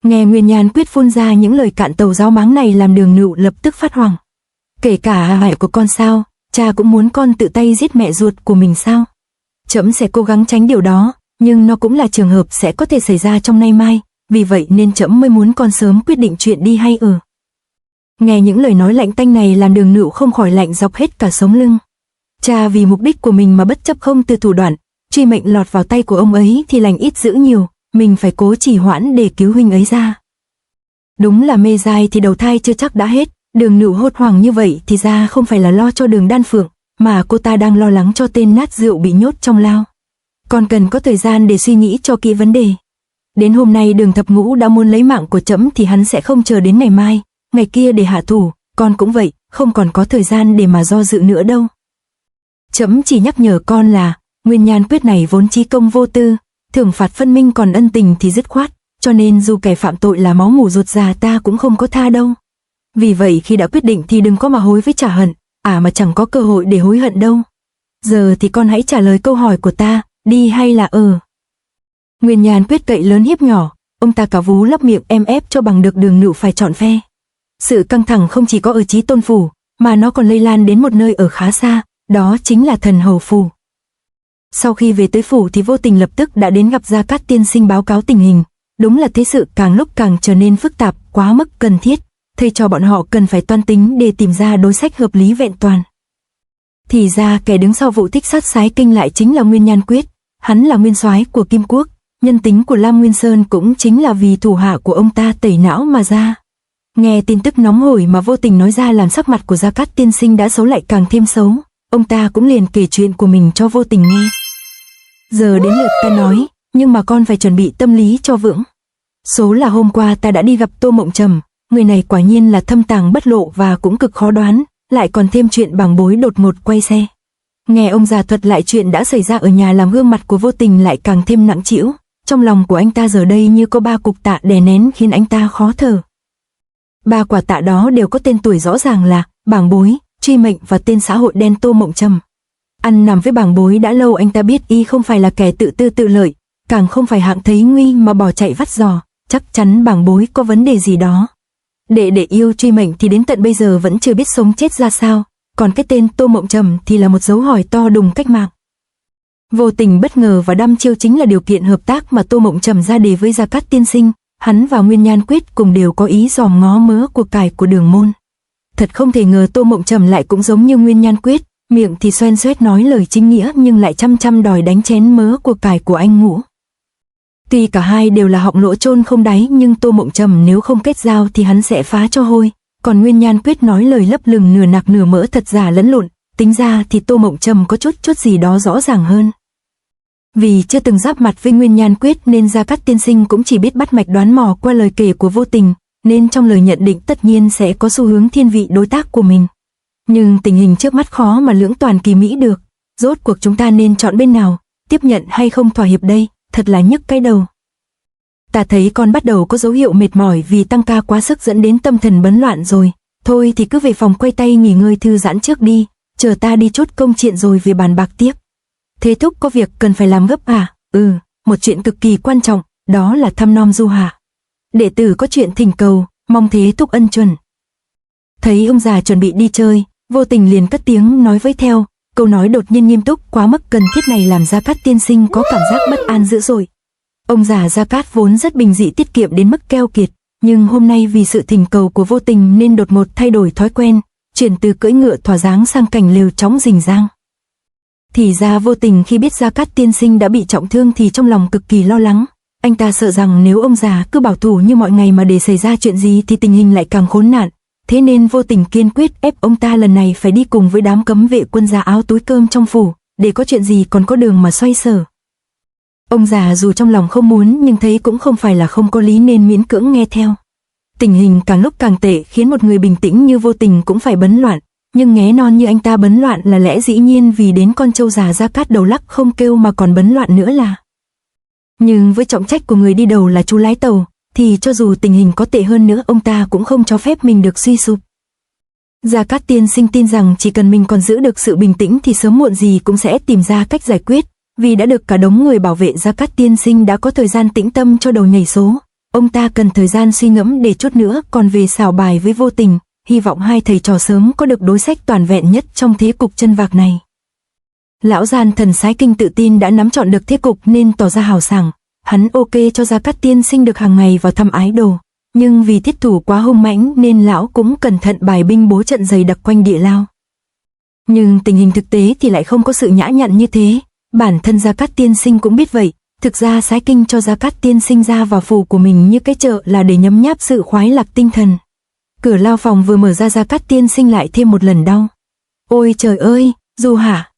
Nghe Nguyên Nhan Quyết phun ra những lời cạn tàu giáo máng này làm Đường Nựu lập tức phát hoảng. Kể cả hại của con sao, cha cũng muốn con tự tay giết mẹ ruột của mình sao? Trẫm sẽ cố gắng tránh điều đó, nhưng nó cũng là trường hợp sẽ có thể xảy ra trong nay mai, vì vậy nên trẫm mới muốn con sớm quyết định chuyện đi hay ở. Nghe những lời nói lạnh tanh này làm Đường Nựu không khỏi lạnh dọc hết cả sống lưng. Cha vì mục đích của mình mà bất chấp không từ thủ đoạn, truy mệnh lọt vào tay của ông ấy thì lành ít dữ nhiều, mình phải cố trì hoãn để cứu huynh ấy ra. Đúng là mê dai thì đầu thai chưa chắc đã hết, Đường Nựu hốt hoảng như vậy thì ra không phải là lo cho Đường Đan Phượng, mà cô ta đang lo lắng cho tên nát rượu bị nhốt trong lao. Còn cần có thời gian để suy nghĩ cho kỹ vấn đề. Đến hôm nay Đường Thập Ngũ đã muốn lấy mạng của trẫm thì hắn sẽ không chờ đến ngày mai, ngày kia để hạ thủ, con cũng vậy, không còn có thời gian để mà do dự nữa đâu. Trẫm chỉ nhắc nhở con là, Nguyên Nhan Quyết này vốn chí công vô tư, thưởng phạt phân minh còn ân tình thì dứt khoát, cho nên dù kẻ phạm tội là máu mủ ruột già ta cũng không có tha đâu. Vì vậy khi đã quyết định thì đừng có mà hối với trả hận, mà chẳng có cơ hội để hối hận đâu. Giờ thì con hãy trả lời câu hỏi của ta, đi hay là ở? Nguyên Nhan Quyết cậy lớn hiếp nhỏ, ông ta cả vú lấp miệng em ép cho bằng được Đường Nựu phải chọn phe. Sự căng thẳng không chỉ có ở Chí Tôn phủ, mà nó còn lây lan đến một nơi ở khá xa, đó chính là Thần Hầu phủ. Sau khi về tới phủ thì Vô Tình lập tức đã đến gặp Gia Cát tiên sinh báo cáo tình hình. Đúng là thế sự càng lúc càng trở nên phức tạp, quá mức cần thiết, thầy trò bọn họ cần phải toan tính để tìm ra đối sách hợp lý vẹn toàn. Thì ra kẻ đứng sau vụ thích sát Sái Kinh lại chính là Nguyên Nhan Quyết, hắn là nguyên soái của Kim Quốc, nhân tính của Lam Nguyên Sơn cũng chính là vì thủ hạ của ông ta tẩy não mà ra. Nghe tin tức nóng hổi mà Vô Tình nói ra làm sắc mặt của Gia Cát tiên sinh đã xấu lại càng thêm xấu, ông ta cũng liền kể chuyện của mình cho Vô Tình nghe. Giờ đến lượt ta nói, nhưng mà con phải chuẩn bị tâm lý cho vững. Số là hôm qua ta đã đi gặp Tô Mộng Trầm, người này quả nhiên là thâm tàng bất lộ và cũng cực khó đoán, lại còn thêm chuyện Bàng Bối đột ngột quay xe. Nghe ông già thuật lại chuyện đã xảy ra ở nhà làm gương mặt của Vô Tình lại càng thêm nặng trĩu, trong lòng của anh ta giờ đây như có 3 cục tạ đè nén khiến anh ta khó thở. 3 quả tạ đó đều có tên tuổi rõ ràng là Bàng Bối, Truy Mệnh và tên xã hội đen Tô Mộng Trầm. Ăn nằm với Bàng Bối đã lâu anh ta biết y không phải là kẻ tự tư tự lợi, càng không phải hạng thấy nguy mà bỏ chạy vắt giò, chắc chắn Bàng Bối có vấn đề gì đó. Để yêu Truy Mệnh thì đến tận bây giờ vẫn chưa biết sống chết ra sao, còn cái tên Tô Mộng Trầm thì là một dấu hỏi to đùng cách mạng. Vô Tình bất ngờ và đăm chiêu chính là điều kiện hợp tác mà Tô Mộng Trầm ra đề với Gia Cát tiên sinh, hắn và Nguyên Nhan Quyết cùng đều có ý dòm ngó mớ của cải của Đường môn. Thật không thể ngờ Tô Mộng Trầm lại cũng giống như Nguyên Nhan Quyết, miệng thì xoen xoét nói lời chính nghĩa nhưng lại chăm đòi đánh chén mớ của cải của anh Ngũ. Tuy cả hai đều là họng lỗ chôn không đáy nhưng Tô Mộng Trầm nếu không kết giao thì hắn sẽ phá cho hôi, còn Nguyên Nhan Quyết nói lời lấp lửng nửa nạc nửa mỡ thật giả lẫn lộn, tính ra thì Tô Mộng Trầm có chút gì đó rõ ràng hơn. Vì chưa từng giáp mặt với Nguyên Nhan Quyết nên Gia Cát tiên sinh cũng chỉ biết bắt mạch đoán mò qua lời kể của Vô Tình, nên trong lời nhận định tất nhiên sẽ có xu hướng thiên vị đối tác của mình. Nhưng tình hình trước mắt khó mà lưỡng toàn kỳ mỹ được, rốt cuộc chúng ta nên chọn bên nào, tiếp nhận hay không thỏa hiệp đây, thật là nhức cái đầu. Ta thấy con bắt đầu có dấu hiệu mệt mỏi vì tăng ca quá sức dẫn đến tâm thần bấn loạn rồi, thôi thì cứ về phòng quay tay nghỉ ngơi thư giãn trước đi, chờ ta đi chốt công chuyện rồi về bàn bạc tiếp. Thế thúc có việc cần phải làm gấp à? Một chuyện cực kỳ quan trọng, đó là thăm nom Du Hà. Đệ tử có chuyện thỉnh cầu, mong thế thúc ân chuẩn. Thấy ông già chuẩn bị đi chơi, Vô Tình liền cất tiếng nói với theo, câu nói đột nhiên nghiêm túc quá mức cần thiết này làm Gia Cát tiên sinh có cảm giác bất an dữ dội. Ông già Gia Cát vốn rất bình dị tiết kiệm đến mức keo kiệt, nhưng hôm nay vì sự thỉnh cầu của Vô Tình nên đột ngột thay đổi thói quen, chuyển từ cưỡi ngựa thỏa dáng sang cảnh lều chóng rình rang. Thì ra Vô Tình khi biết Gia Cát tiên sinh đã bị trọng thương thì trong lòng cực kỳ lo lắng, anh ta sợ rằng nếu ông già cứ bảo thủ như mọi ngày mà để xảy ra chuyện gì thì tình hình lại càng khốn nạn. Thế nên Vô Tình kiên quyết ép ông ta lần này phải đi cùng với đám cấm vệ quân giá áo túi cơm trong phủ, để có chuyện gì còn có đường mà xoay sở. Ông già dù trong lòng không muốn nhưng thấy cũng không phải là không có lý nên miễn cưỡng nghe theo. Tình hình càng lúc càng tệ khiến một người bình tĩnh như Vô Tình cũng phải bấn loạn, nhưng nghé non như anh ta bấn loạn là lẽ dĩ nhiên vì đến con trâu già Gia Cát đầu lắc không kêu mà còn bấn loạn nữa là. Nhưng với trọng trách của người đi đầu là chú lái tàu, thì cho dù tình hình có tệ hơn nữa ông ta cũng không cho phép mình được suy sụp. Gia Cát tiên sinh tin rằng chỉ cần mình còn giữ được sự bình tĩnh thì sớm muộn gì cũng sẽ tìm ra cách giải quyết, vì đã được cả đống người bảo vệ Gia Cát tiên sinh đã có thời gian tĩnh tâm cho đầu nhảy số. Ông ta cần thời gian suy ngẫm để chút nữa còn về xảo bài với Vô Tình, hy vọng hai thầy trò sớm có được đối sách toàn vẹn nhất trong thế cục chân vạc này. Lão gian thần Sái Kinh tự tin đã nắm trọn được thế cục nên tỏ ra hào sảng, hắn ok cho Gia Cát tiên sinh được hàng ngày vào thăm ái đồ, nhưng vì thiết thủ quá hung mãnh nên lão cũng cẩn thận bài binh bố trận dày đặc quanh địa lao. Nhưng tình hình thực tế thì lại không có sự nhã nhặn như thế, bản thân Gia Cát tiên sinh cũng biết vậy, thực ra Sái Kinh cho Gia Cát tiên sinh ra vào phủ của mình như cái chợ là để nhấm nháp sự khoái lạc tinh thần. Cửa lao phòng vừa mở ra, Gia Cát tiên sinh lại thêm một lần đau. Ôi trời ơi, Du hả?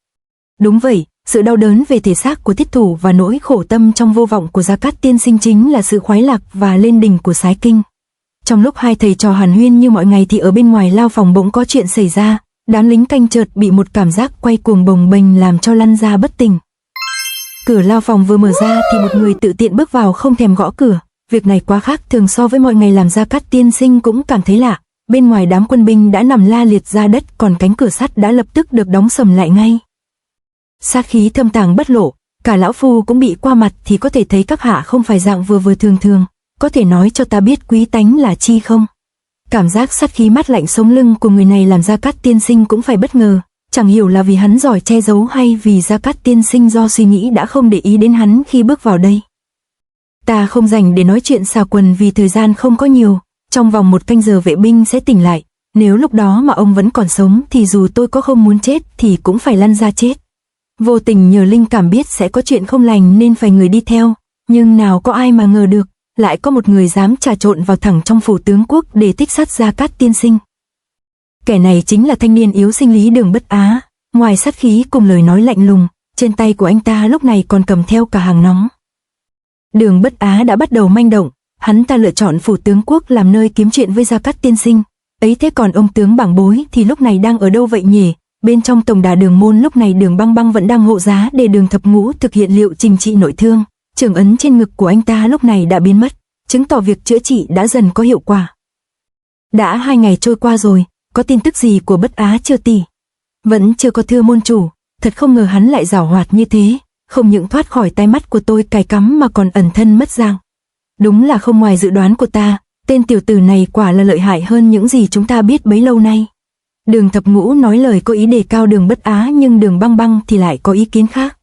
Đúng vậy, sự đau đớn về thể xác của thiết thủ và nỗi khổ tâm trong vô vọng của Gia Cát tiên sinh chính là sự khoái lạc và lên đỉnh của Sái Kinh. Trong lúc hai thầy trò hàn huyên như mọi ngày thì ở bên ngoài lao phòng bỗng có chuyện xảy ra, đám lính canh chợt bị một cảm giác quay cuồng bồng bềnh làm cho lăn ra bất tỉnh. Cửa lao phòng vừa mở ra thì một người tự tiện bước vào không thèm gõ cửa, việc này quá khác thường so với mọi ngày làm Gia Cát tiên sinh cũng cảm thấy lạ. Bên ngoài đám quân binh đã nằm la liệt ra đất, còn cánh cửa sắt đã lập tức được đóng sầm lại ngay. Sát khí thâm tàng bất lộ, cả lão phu cũng bị qua mặt thì có thể thấy các hạ không phải dạng vừa vừa thường thường, có thể nói cho ta biết quý tánh là chi không? Cảm giác sát khí mát lạnh sống lưng của người này làm Gia Cát tiên sinh cũng phải bất ngờ, chẳng hiểu là vì hắn giỏi che giấu hay vì Gia Cát tiên sinh do suy nghĩ đã không để ý đến hắn khi bước vào đây. Ta không dành để nói chuyện xà quần vì thời gian không có nhiều, trong vòng 1 canh giờ vệ binh sẽ tỉnh lại, nếu lúc đó mà ông vẫn còn sống thì dù tôi có không muốn chết thì cũng phải lăn ra chết. Vô Tình nhờ linh cảm biết sẽ có chuyện không lành nên phải người đi theo, nhưng nào có ai mà ngờ được, lại có một người dám trà trộn vào thẳng trong phủ tướng quốc để thích sát Gia Cát tiên sinh. Kẻ này chính là thanh niên yếu sinh Lý Đường Bất Á, ngoài sát khí cùng lời nói lạnh lùng, trên tay của anh ta lúc này còn cầm theo cả hàng nóng. Đường Bất Á đã bắt đầu manh động, hắn ta lựa chọn phủ tướng quốc làm nơi kiếm chuyện với Gia Cát tiên sinh. Ấy thế còn ông tướng Bảng Bối thì lúc này đang ở đâu vậy nhỉ? Bên trong tổng đà Đường môn lúc này Đường Băng Băng vẫn đang hộ giá để Đường Thập Ngũ thực hiện liệu trình trị nội thương. Trưởng ấn trên ngực của anh ta lúc này đã biến mất, chứng tỏ việc chữa trị đã dần có hiệu quả. Đã 2 ngày trôi qua rồi, có tin tức gì của Bất Á chưa tỷ? Vẫn chưa có thưa môn chủ, thật không ngờ hắn lại giảo hoạt như thế, không những thoát khỏi tai mắt của tôi cài cắm mà còn ẩn thân mất dạng. Đúng là không ngoài dự đoán của ta, tên tiểu tử này quả là lợi hại hơn những gì chúng ta biết bấy lâu nay. Đường Thập Ngũ nói lời có ý đề cao Đường Bất Á, nhưng Đường Băng Băng thì lại có ý kiến khác.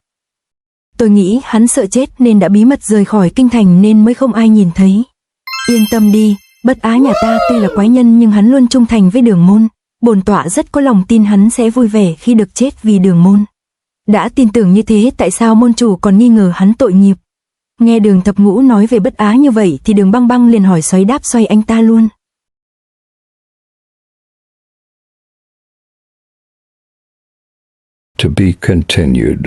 Tôi nghĩ hắn sợ chết nên đã bí mật rời khỏi kinh thành nên mới không ai nhìn thấy. Yên tâm đi, Bất Á nhà ta tuy là quái nhân nhưng hắn luôn trung thành với Đường môn, bổn tọa rất có lòng tin hắn sẽ vui vẻ khi được chết vì Đường môn. Đã tin tưởng như thế tại sao môn chủ còn nghi ngờ hắn tội nghiệp? Nghe Đường Thập Ngũ nói về Bất Á như vậy thì Đường Băng Băng liền hỏi xoáy đáp xoay anh ta luôn. To be continued.